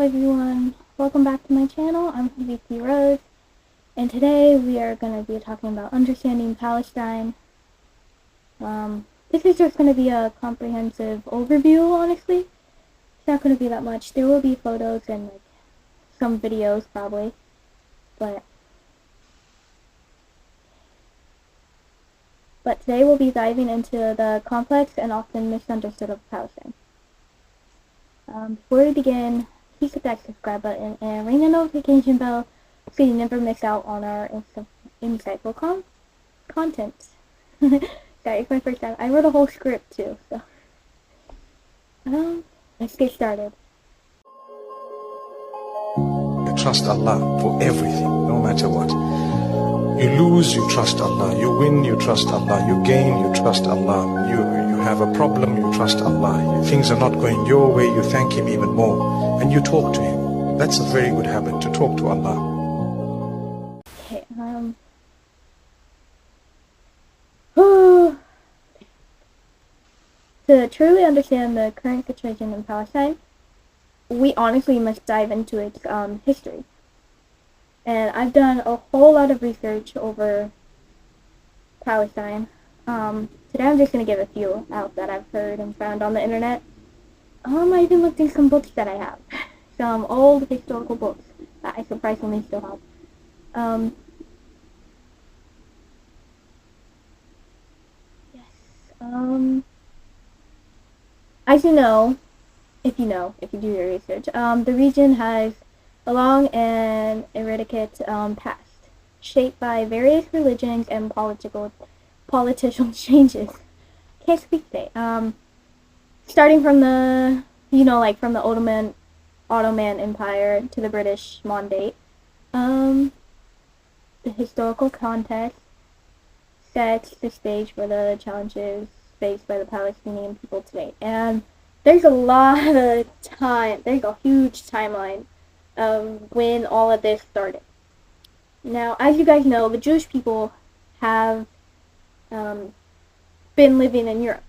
everyone, welcome back to my channel. I'm VP Rose, and today we are going to be talking about understanding Palestine. This is just going to be a comprehensive overview, honestly. It's not going to be that much. There will be photos and some videos probably, but today we'll be diving into the complex and often misunderstood of Palestine. Before we begin, please hit that subscribe button and ring the notification bell so you never miss out on our insightful content. Sorry, it's my first time. I wrote a whole script too, so let's get started. You trust Allah for everything, no matter what. You lose, you trust Allah. You win, you trust Allah. You gain, you trust Allah. You have a problem, you trust Allah. Things are not going your way, you thank Him even more. And you talk to Him. That's a very good habit, to talk to Allah. Okay, to truly understand the current situation in Palestine, we honestly must dive into its history. And I've done a whole lot of research over Palestine. Today I'm just going to give a few out that I've heard and found on the internet. I even looked through some books that I have. Some old historical books that I surprisingly still have. As you know, if you do your research, the region has a long and intricate past, shaped by various religions and political changes. Can't speak today. Starting from the, from the Ottoman Empire to the British Mandate. The historical context sets the stage for the challenges faced by the Palestinian people today. And there's a lot of time, there's a huge timeline of when all of this started. Now, as you guys know, the Jewish people have been living in Europe.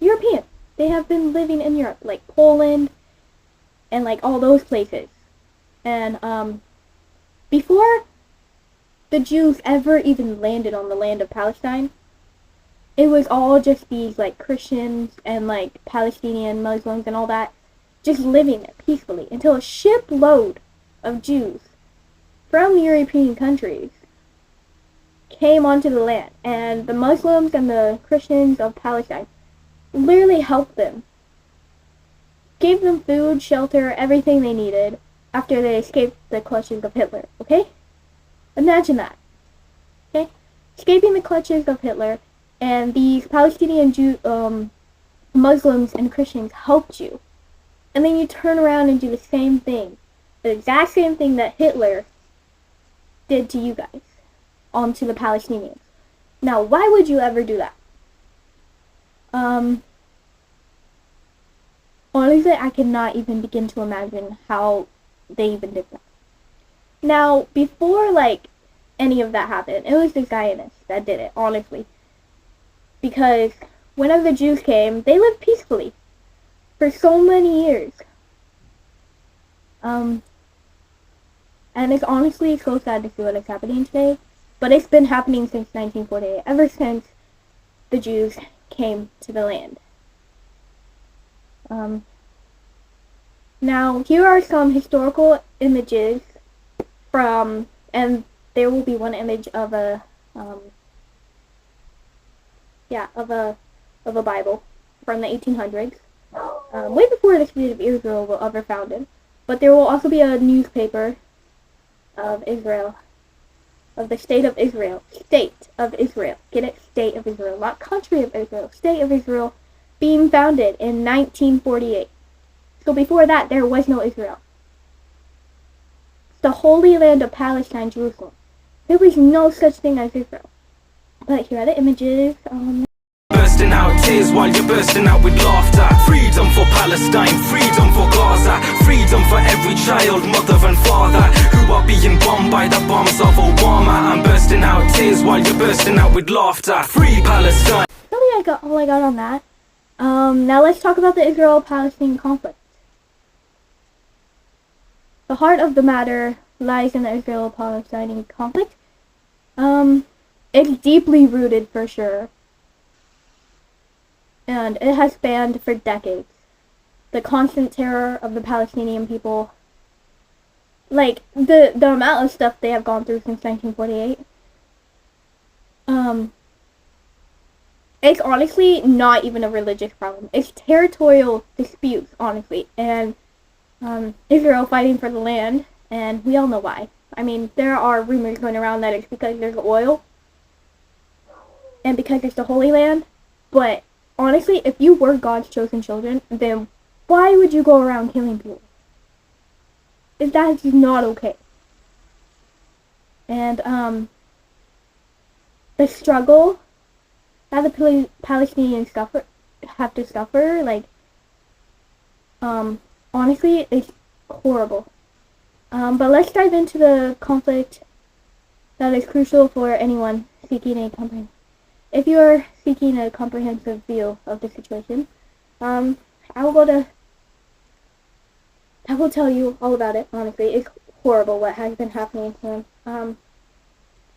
European. They have been living in Europe, like Poland and all those places. And before the Jews ever even landed on the land of Palestine, it was all just these Christians and Palestinian Muslims and all that just living there peacefully until a shipload of Jews from European countries came onto the land, and the Muslims and the Christians of Palestine literally helped them, gave them food, shelter, everything they needed after they escaped the clutches of Hitler. Okay? Imagine that. Okay? Escaping the clutches of Hitler, and these Palestinian Muslims and Christians helped you. And then you turn around and do the same thing. The exact same thing that Hitler did to you guys. Onto the Palestinians. Now, why would you ever do that? Honestly, I cannot even begin to imagine how they even did that. Now, before, any of that happened, it was the Zionists that did it, honestly. Because whenever the Jews came, they lived peacefully for so many years. And it's honestly so sad to see what is happening today. But it's been happening since 1948, ever since the Jews came to the land. Now, here are some historical images from, and there will be one image of a Bible from the 1800s, way before the State of Israel was ever founded. But there will also be a newspaper of Israel. Of the State of Israel. State of Israel. Get it? State of Israel. Not country of Israel. State of Israel being founded in 1948. So before that, there was no Israel. The Holy Land of Palestine, Jerusalem. There was no such thing as Israel. But here are the images. Bursting out tears while you're bursting out with laughter. Freedom for Palestine, freedom for Gaza, freedom for every child, mother and father who are being bombed by the bombs of Obama. I'm bursting out tears while you're bursting out with laughter. Free Palestine. Really, I got all I got on that. Now let's talk about the Israel-Palestine conflict. the heart of the matter lies in the Israel-Palestinian conflict. It's deeply rooted for sure, and it has spanned for decades. The constant terror of the Palestinian people, like the amount of stuff they have gone through since 1948. It's honestly not even a religious problem. It's territorial disputes, honestly, and Israel fighting for the land, and we all know why. I mean, there are rumors going around that it's because there's oil and because it's the Holy Land, but honestly, if you were God's chosen children, then why would you go around killing people? That is not okay. And the struggle that the Palestinians have to suffer, like, honestly, it's horrible. But let's dive into the conflict that is crucial for anyone seeking a comprehensive. If you are seeking a comprehensive view of the situation, I will tell you all about it. Honestly, it's horrible what has been happening to him.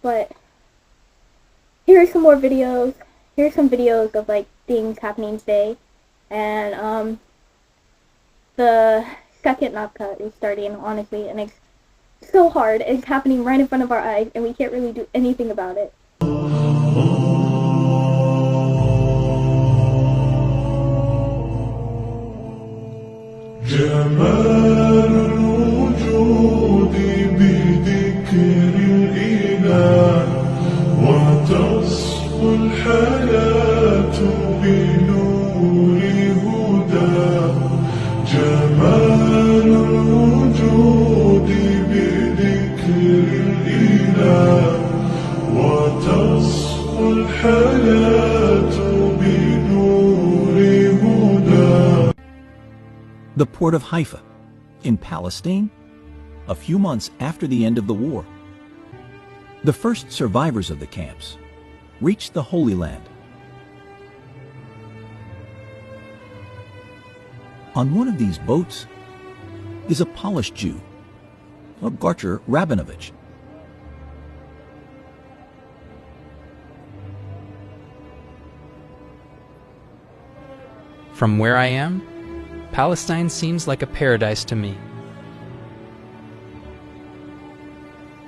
But here are some more videos. Here's some videos of like things happening today, and the second Nakba is starting, honestly, and it's so hard. It's happening right in front of our eyes, and we can't really do anything about it. جمال الوجود بذكر الإله وتصفو الحياة بنور هدى جمال الوجود بذكر الإله وتصفو الحياة بنور هدى. The port of Haifa, in Palestine, a few months after the end of the war. The first survivors of the camps reached the Holy Land. On one of these boats is a Polish Jew, a Garcher Rabinovich. From where I am, Palestine seems like a paradise to me.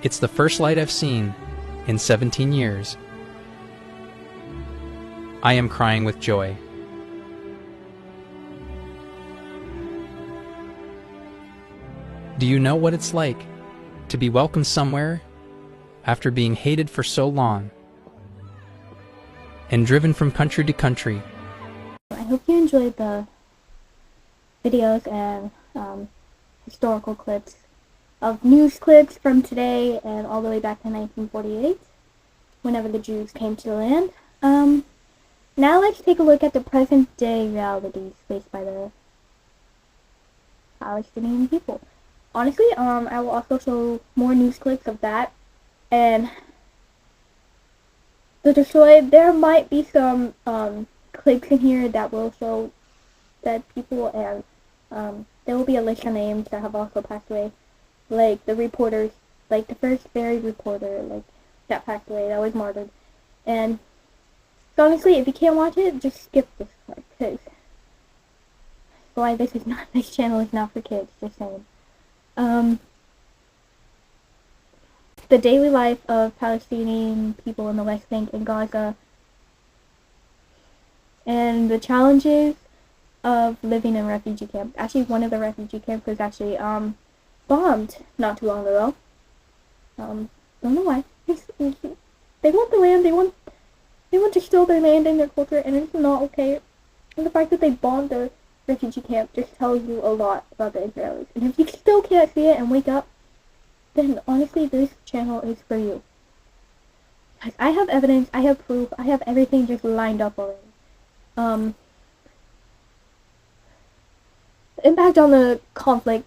It's the first light I've seen in 17 years. I am crying with joy. Do you know what it's like to be welcomed somewhere after being hated for so long and driven from country to country? I hope you enjoyed the videos and historical clips of news clips from today and all the way back to 1948, whenever the Jews came to the land. Now let's take a look at the present day realities faced by the Palestinian people. Honestly, I will also show more news clips of that, and the destroyed. There might be some clips in here that will show dead people, and there will be a list of names that have also passed away, like the reporters, like the first buried reporter, like that passed away, that was martyred. And so honestly, if you can't watch it, just skip this part, because why this channel is not for kids, just saying. The daily life of Palestinian people in the West Bank and Gaza, and the challenges of living in refugee camps. Actually, one of the refugee camps was actually bombed not too long ago. Don't know why. They want the land. They want to steal their land and their culture, and it's not okay. And the fact that they bombed the refugee camp just tells you a lot about the Israelis. And if you still can't see it and wake up, then honestly, this channel is for you. I have evidence. I have proof. I have everything just lined up already. The impact on the conflict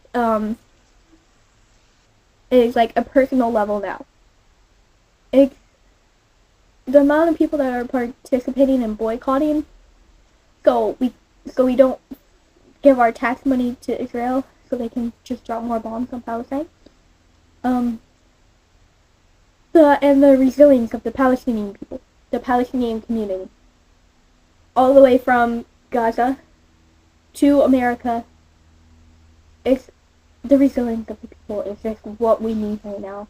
is like a personal level now. It's the amount of people that are participating in boycotting, so we don't give our tax money to Israel, so so they can just drop more bombs on Palestine. The resilience of the Palestinian people, the Palestinian community, all the way from Gaza to America. It's the resilience of the people is just what we need right now,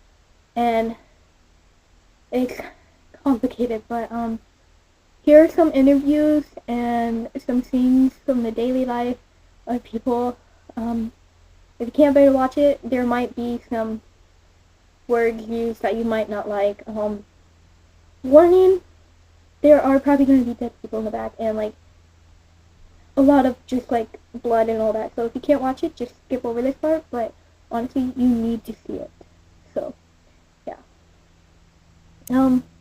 and it's complicated. But here are some interviews and some scenes from the daily life of people. If you can't bear to watch it, there might be some words used that you might not like. Warning, there are probably going to be dead people in the back, and like a lot of just like blood and all that. So if you can't watch it, just skip over this part. But honestly, you need to see it. So yeah.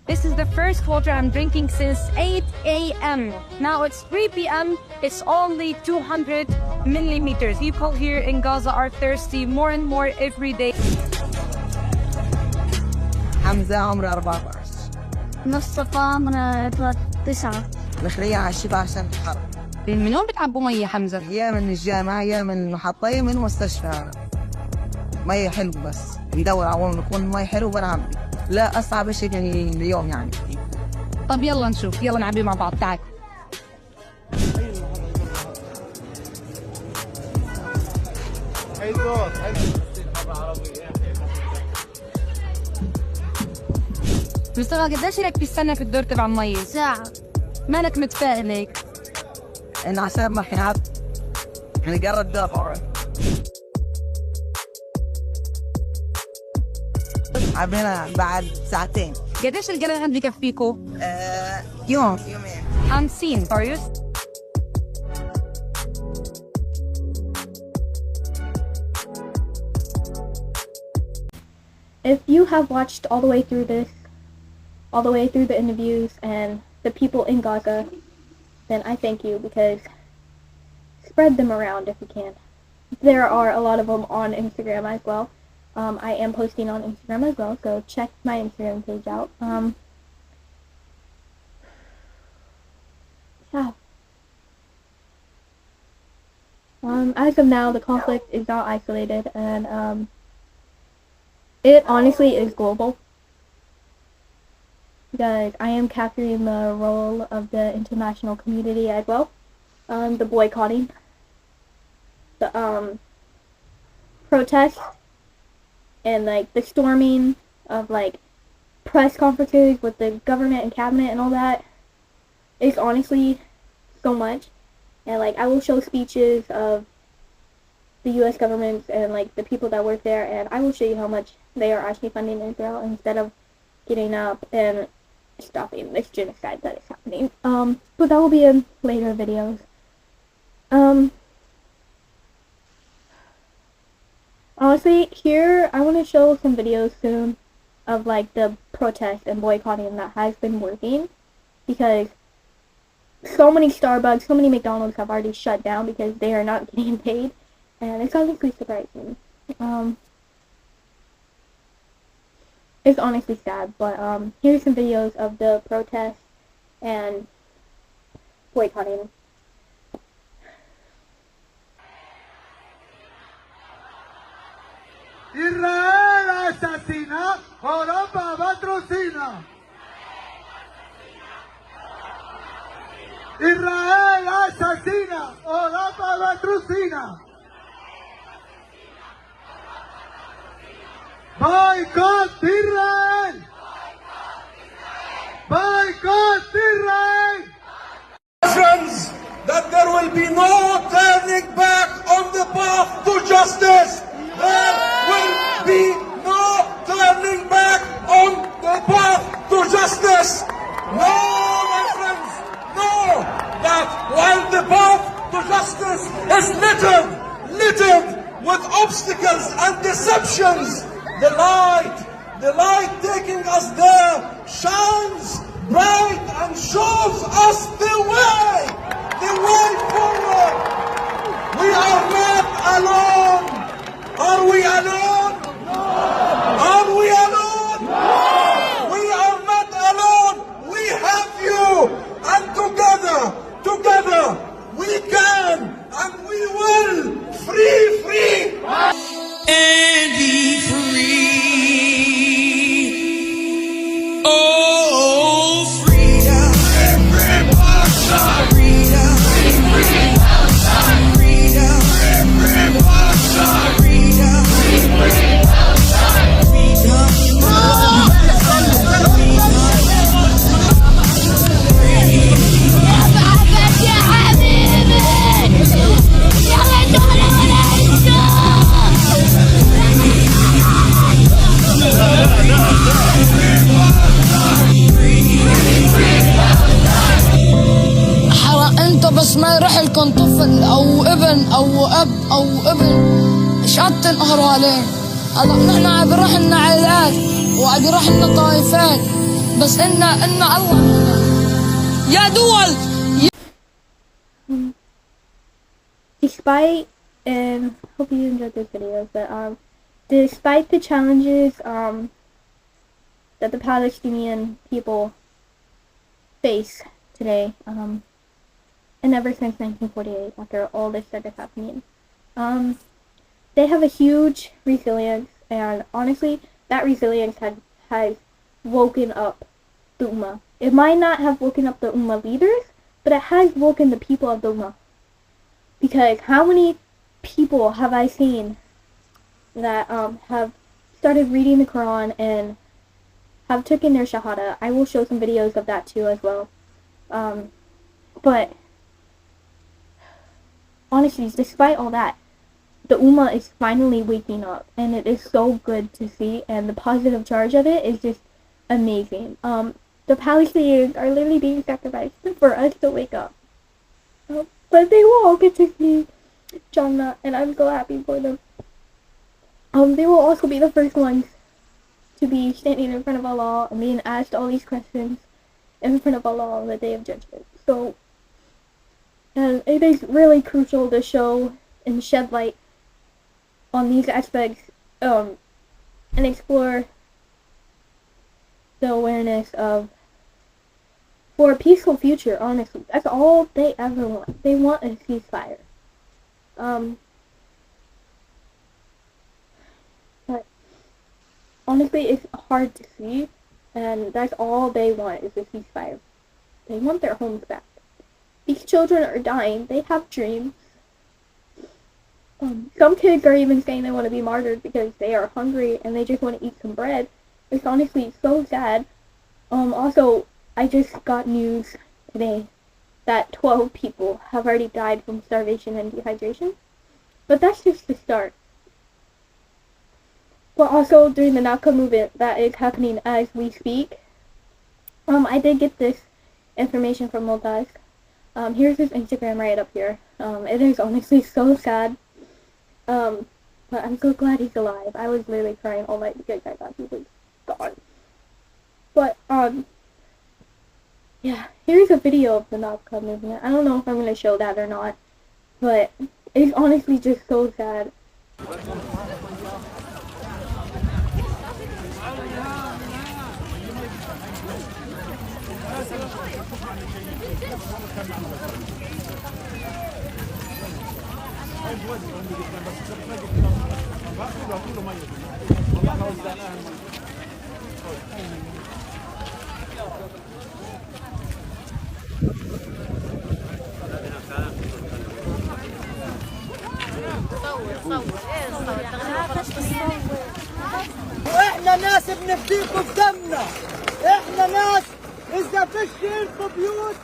This is the first water I'm drinking since 8 a.m. Now it's 3 p.m. It's only 200 millimeters. People here in Gaza are thirsty more and more every day. حمزة عمره 14. مصطفى عمره 9. مخلية على الشبع عشان الحرب. من وين بتعبوا مية حمزة؟ يا من الجامعة يا من المحطة يا من المستشفى. مية حلو بس ندور على نكون مية حلو بنعبي. لا أصعب شيء يعني اليوم يعني. طب يلا نشوف، يلا نعبي مع بعض. تعال. مصطفى قديش لك تستنى في الدور تبع المية؟ ساعة. مالك متفائل هيك؟ إن عشان ما حيعب نقرب دافع. عبينا بعد ساعتين. قديش القلم عندي بكفيكوا؟ يومين. unseen. Are you? If you have watched all the way through this, all the way through the interviews and the people in Gaza, then I thank you, because spread them around if you can. There are a lot of them on Instagram as well. I am posting on Instagram as well, so check my Instagram page out. Yeah. As of now, the conflict is not isolated, and it honestly is global, because I am capturing the role of the international community as well. The boycotting, the protests, and like the storming of like press conferences with the government and cabinet and all that is honestly so much. And like I will show speeches of the US governments and like the people that work there, and I will show you how much they are actually funding Israel instead of getting up and stopping this genocide that is happening. But that will be in later videos. Honestly, here I want to show some videos soon of like the protest and boycotting that has been working, because so many Starbucks, so many McDonald's have already shut down because they are not getting paid, and it's honestly surprising. It's honestly sad, but here's some videos of the protests and boycotting. Israel asesina, Europa patrocina. Israel asesina, Europa patrocina. Boycott Israel! Boycott Israel! Friends, that there will be no turning back on the path to justice. There will be no turning back on the path to justice. No, my friends, no. That while the path to justice is littered with obstacles and deceptions, the light taking us there shines bright and shows us the way forward. We are not alone. Are we alone? No. Are we alone? No. We are not alone. We have you, and together we can and we will free يكون طفل أو ابن أو أب أو ابن إيش قد تنقهروا عليه. هلا نحن عم بيروح لنا عائلات وعم بيروح لنا طائفات، بس إن الله يا دول. Despite, and hope you enjoyed this video, but despite the challenges that the Palestinian people face today, and ever since 1948, after all this started happening, they have a huge resilience, and honestly, that resilience has woken up the Ummah. It might not have woken up the Ummah leaders, but it has woken the people of the Ummah. Because how many people have I seen that have started reading the Quran and have taken their Shahada? I will show some videos of that too as well. But honestly, despite all that, the Ummah is finally waking up, and it is so good to see, and the positive charge of it is just amazing. The Palestinians are literally being sacrificed for us to wake up. But they will all get to see Jannah, and I'm so happy for them. They will also be the first ones to be standing in front of Allah and being asked all these questions in front of Allah on the Day of Judgment. So, and it is really crucial to show and shed light on these aspects, and explore the awareness of for a peaceful future. Honestly, that's all they ever want. They want a ceasefire. But honestly, it's hard to see, and that's all they want is a ceasefire. They want their homes back. These children are dying. They have dreams. Some kids are even saying they want to be martyred because they are hungry and they just want to eat some bread. It's honestly so sad. Also, I just got news today that 12 people have already died from starvation and dehydration. But that's just the start. But also, during the Nakba movement that is happening as we speak, I did get this information from Multaz. Here's his Instagram right up here. It is honestly so sad. But I'm so glad he's alive. I was literally crying all night because I thought he was gone. But, yeah, here's a video of the Nakba movement. I don't know if I'm going to show that or not, but it's honestly just so sad. واحنا ناس بنفديكم بدمنا. احنا ناس اذا فيش لكم بيوت،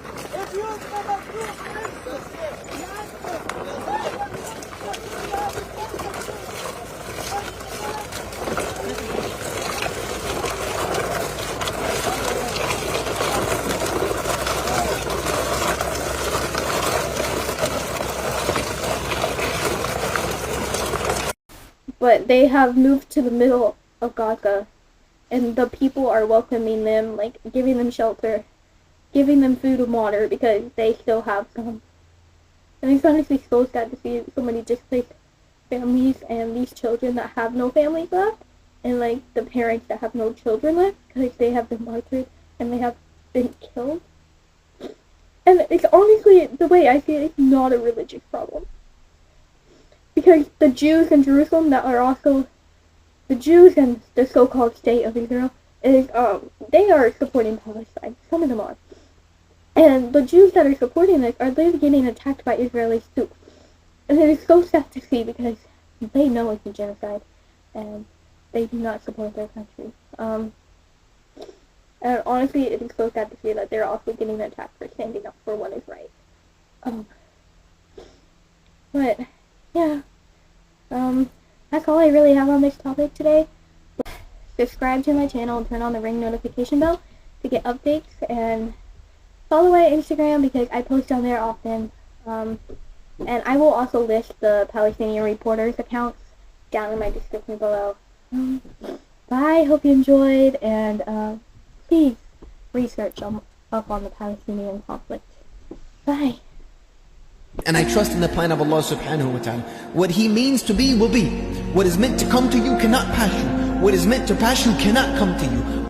بيوتنا مفتوحه But they have moved to the middle of Gaza, and the people are welcoming them, like giving them shelter, giving them food and water because they still have some. And it's honestly so sad to see so many displaced families and these children that have no families left, and like the parents that have no children left because they have been martyred and they have been killed. And it's honestly, the way I see it, it's not a religious problem. Because the Jews in Jerusalem that are also the Jews and the so-called state of Israel is they are supporting Palestine. Some of them are. And the Jews that are supporting this are literally getting attacked by Israelis too. And it is so sad to see because they know it's a genocide and they do not support their country. And honestly, it is so sad to see that they're also getting attacked for standing up for what is right. But yeah, that's all I really have on this topic today. Subscribe to my channel and turn on the ring notification bell to get updates, and follow my Instagram because I post on there often. And I will also list the Palestinian reporters' accounts down in my description below. Bye, hope you enjoyed, and please research up on the Palestinian conflict. Bye. And I trust in the plan of Allah subhanahu wa ta'ala. What He means to be will be. What is meant to come to you cannot pass you. What is meant to pass you cannot come to you.